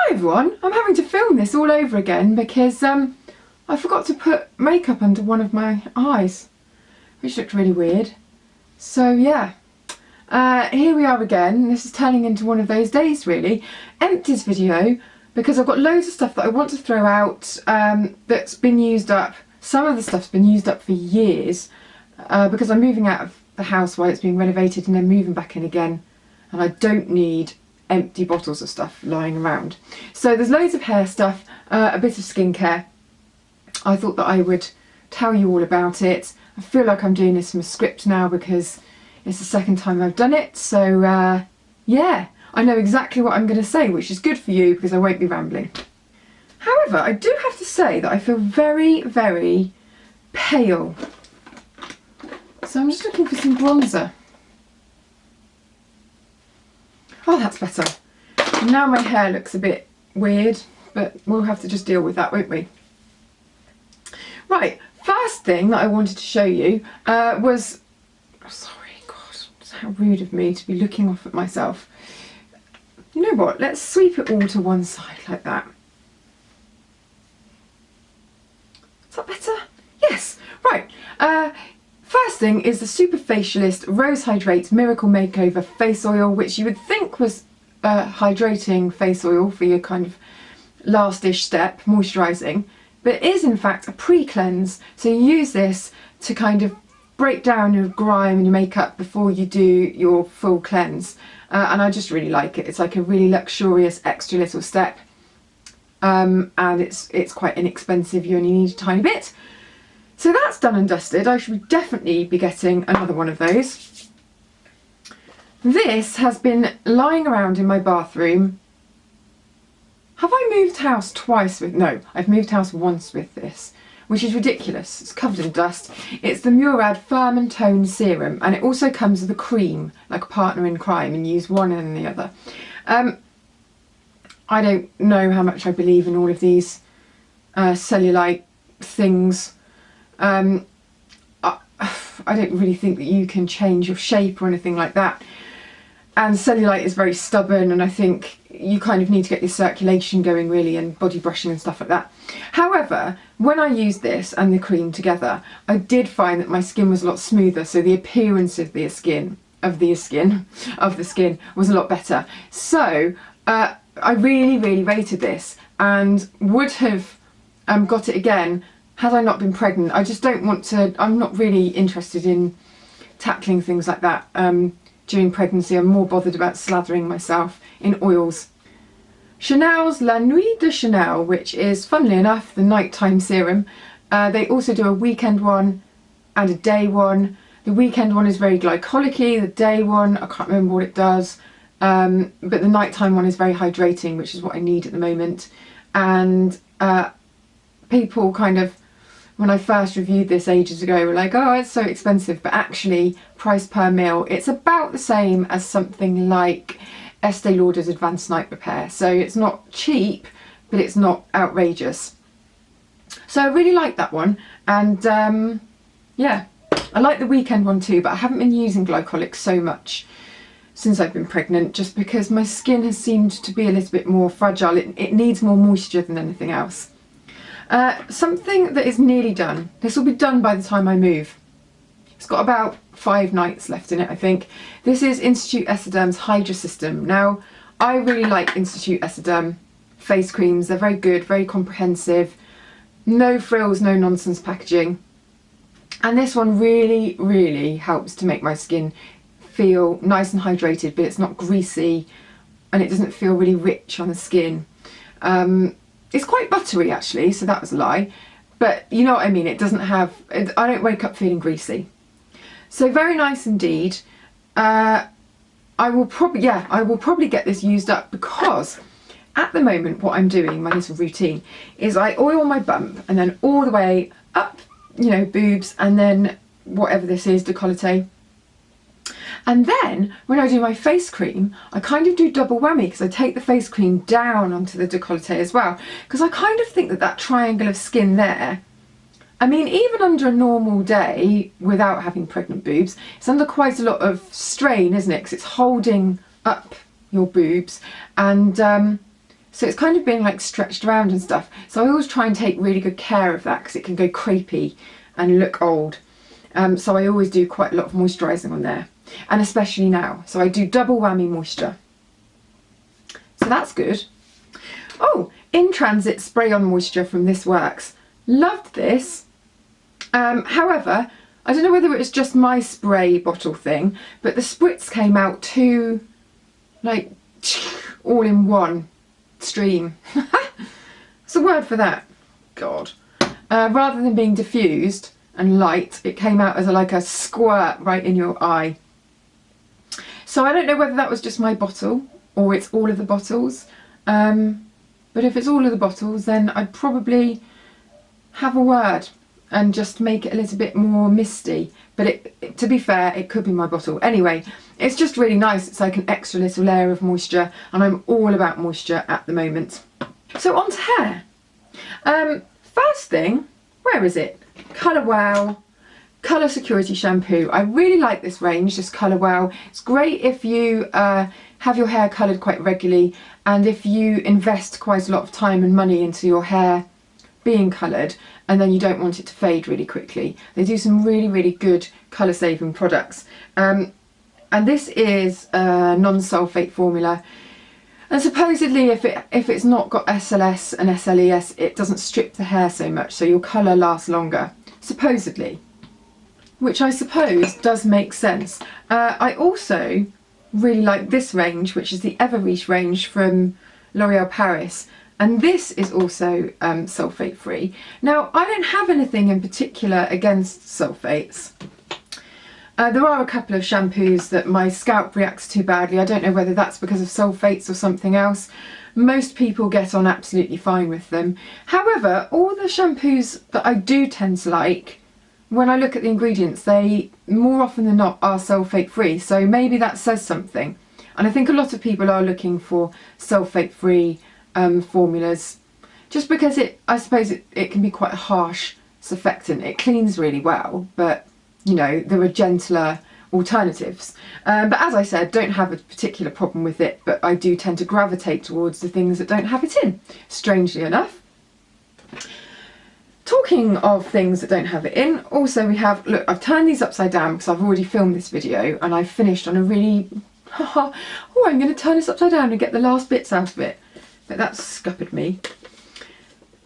Hi everyone, I'm having to film this all over again because I forgot to put makeup under one of my eyes, which looked really weird. So yeah, here we are again. This is turning into one of those days really. Empties video, because I've got loads of stuff that I want to throw out that's been used up. Some of the stuff's been used up for years because I'm moving out of the house while it's being renovated and then moving back in again, and I don't need empty bottles of stuff lying around. So there's loads of hair stuff, a bit of skincare. I thought that I would tell you all about it. I feel like I'm doing this from a script now because it's the second time I've done it. So yeah, I know exactly what I'm going to say, which is good for you because I won't be rambling. However, I do have to say that I feel very, very pale. So I'm just looking for some bronzer. Oh, that's better. Now my hair looks a bit weird, but we'll have to just deal with that, won't we? Right, first thing that I wanted to show you was... Oh, sorry, God, it's how rude of me to be looking off at myself. You know what, let's sweep it all to one side like that. Is that better? Yes, right. First thing is the Super Facialist Rose Hydrate Miracle Makeover Face Oil, which you would think was hydrating face oil for your kind of last-ish step, moisturising, but it is in fact a pre-cleanse. So you use this to kind of break down your grime and your makeup before you do your full cleanse, and I just really like it. It's like a really luxurious extra little step, and it's quite inexpensive. You only need a tiny bit. So that's done and dusted. I should definitely be getting another one of those. This has been lying around in my bathroom. Have I moved house twice with... No, I've moved house once with this, which is ridiculous. It's covered in dust. It's the Murad Firm and Tone Serum, and it also comes with a cream, like a partner in crime, and you use one and the other. I don't know how much I believe in all of these cellulite things. I don't really think that you can change your shape or anything like that, and cellulite is very stubborn, and I think you kind of need to get your circulation going really, and body brushing and stuff like that. However, when I used this and the cream together, I did find that my skin was a lot smoother, so the appearance of the skin was a lot better. So I really rated this and would have got it again had I not been pregnant. I just don't want to, I'm not really interested in tackling things like that during pregnancy. I'm more bothered about slathering myself in oils. Chanel's La Nuit de Chanel, which is, funnily enough, the nighttime serum. They also do a weekend one and a day one. The weekend one is very glycolic-y, the day one, I can't remember what it does, but the nighttime one is very hydrating, which is what I need at the moment. And people kind of, when I first reviewed this ages ago, were like, oh, it's so expensive, but actually, price per mil, it's about the same as something like Estee Lauder's Advanced Night Repair. So it's not cheap, but it's not outrageous. So I really like that one, and yeah, I like the weekend one too, but I haven't been using glycolic so much since I've been pregnant, just because my skin has seemed to be a little bit more fragile. It needs more moisture than anything else. Something that is nearly done. This will be done by the time I move. It's got about 5 nights left in it, I think. This is Institute Essederm's Hydra System. Now, I really like Institute Essederm face creams. They're very good, very comprehensive. No frills, no nonsense packaging. And this one really helps to make my skin feel nice and hydrated, but it's not greasy and it doesn't feel really rich on the skin. It's quite buttery actually, so that was a lie, but you know what I mean, it doesn't have, I don't wake up feeling greasy. So very nice indeed. I will probably get this used up, because at the moment what I'm doing, my little routine, is I oil my bump and then all the way up, you know, boobs, and then whatever this is, décolleté. And then when I do my face cream, I kind of do double whammy, because I take the face cream down onto the décolleté as well, because I kind of think that that triangle of skin there, I mean, even under a normal day without having pregnant boobs, it's under quite a lot of strain, isn't it? Because it's holding up your boobs, and So it's kind of being like stretched around and stuff. So I always try and take really good care of that because it can go crepey and look old. So I always do quite a lot of moisturising on there, and especially now. So I do double whammy moisture. So that's good. Oh, InTransit spray on moisture from This Works. Loved this. However, I don't know whether it was just my spray bottle thing, but the spritz came out too, like, all in one stream. What's the word for that? God. Rather than being diffused and light, it came out as like a squirt right in your eye. So I don't know whether that was just my bottle or it's all of the bottles. But if it's all of the bottles, then I'd probably have a word and just make it a little bit more misty. But to be fair, it could be my bottle. Anyway, it's just really nice. It's like an extra little layer of moisture, and I'm all about moisture at the moment. So on to hair. First thing, where is it? Colour Wow Colour Security Shampoo. I really like this range, this Colour Wow. It's great if you have your hair coloured quite regularly, and if you invest quite a lot of time and money into your hair being coloured and then you don't want it to fade really quickly. They do some really, really good colour saving products. And this is a non-sulfate formula. And supposedly if it's not got SLS and SLES, it doesn't strip the hair so much, so your colour lasts longer. Supposedly. Which I suppose does make sense. I also really like this range, which is the Everreach range from L'Oréal Paris. And this is also sulfate free. Now, I don't have anything in particular against sulfates. There are a couple of shampoos that my scalp reacts to badly. I don't know whether that's because of sulfates or something else. Most people get on absolutely fine with them. However, all the shampoos that I do tend to like, when I look at the ingredients, they more often than not are sulfate free. So maybe that says something. And I think a lot of people are looking for sulfate free formulas, just because I suppose it can be quite a harsh surfactant. It cleans really well, but you know, there are gentler alternatives. But as I said, don't have a particular problem with it, but I do tend to gravitate towards the things that don't have it in, strangely enough. Talking of things that don't have it in, also we have, look, I've turned these upside down because I've already filmed this video and I've finished on a really, oh, I'm going to turn this upside down and get the last bits out of it. But that's scuppered me.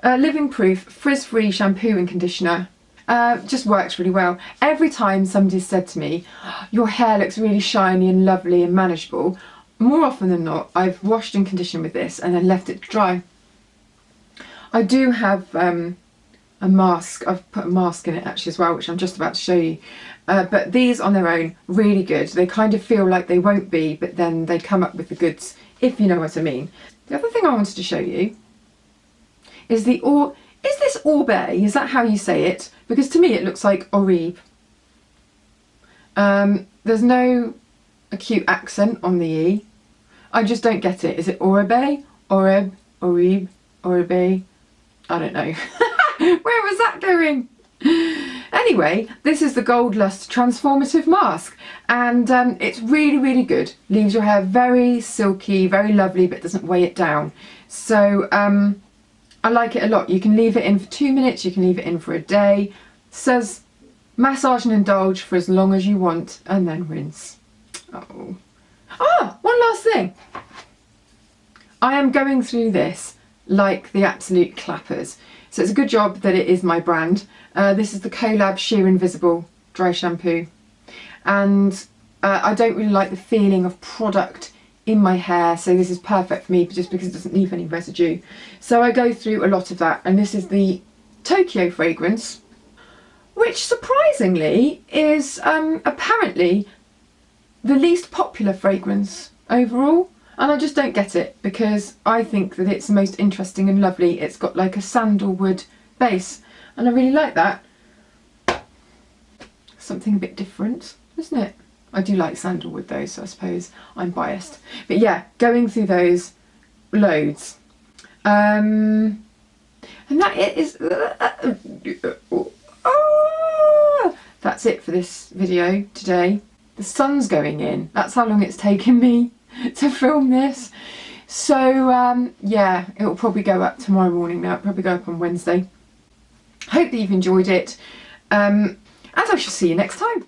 Living Proof Frizz-Free Shampoo and Conditioner. Just works really well. Every time somebody's said to me, your hair looks really shiny and lovely and manageable, more often than not, I've washed and conditioned with this and then left it to dry. I do have a mask. I've put a mask in it actually as well, which I'm just about to show you. But these on their own, really good. They kind of feel like they won't be, but then they come up with the goods, if you know what I mean. The other thing I wanted to show you is is this Oribe? Is that how you say it? Because to me it looks like Oribe. There's no acute accent on the E. I just don't get it. Is it Oribe? Oribe? Oribe? Oribe? I don't know. Where was that going? Anyway, this is the Gold Lust Transformative Mask, and it's really, really good. Leaves your hair very silky, very lovely, but doesn't weigh it down. So I like it a lot. You can leave it in for 2 minutes, you can leave it in for a day. Says massage and indulge for as long as you want, and then rinse. Oh. Ah, one last thing. I am going through this like the absolute clappers. So it's a good job that it is my brand. This is the Collab Sheer Invisible Dry Shampoo. And I don't really like the feeling of product in my hair, so this is perfect for me just because it doesn't leave any residue. So I go through a lot of that, and this is the Tokyo fragrance, which surprisingly is apparently the least popular fragrance overall. And I just don't get it, because I think that it's the most interesting and lovely. It's got like a sandalwood base, and I really like that. Something a bit different, isn't it? I do like sandalwood though, so I suppose I'm biased. But yeah, going through those loads. And that is... that's it for this video today. The sun's going in. That's how long it's taken me to film this. So yeah, it will probably go up tomorrow morning now. It'll probably go up on Wednesday. Hope that you've enjoyed it, and I shall see you next time.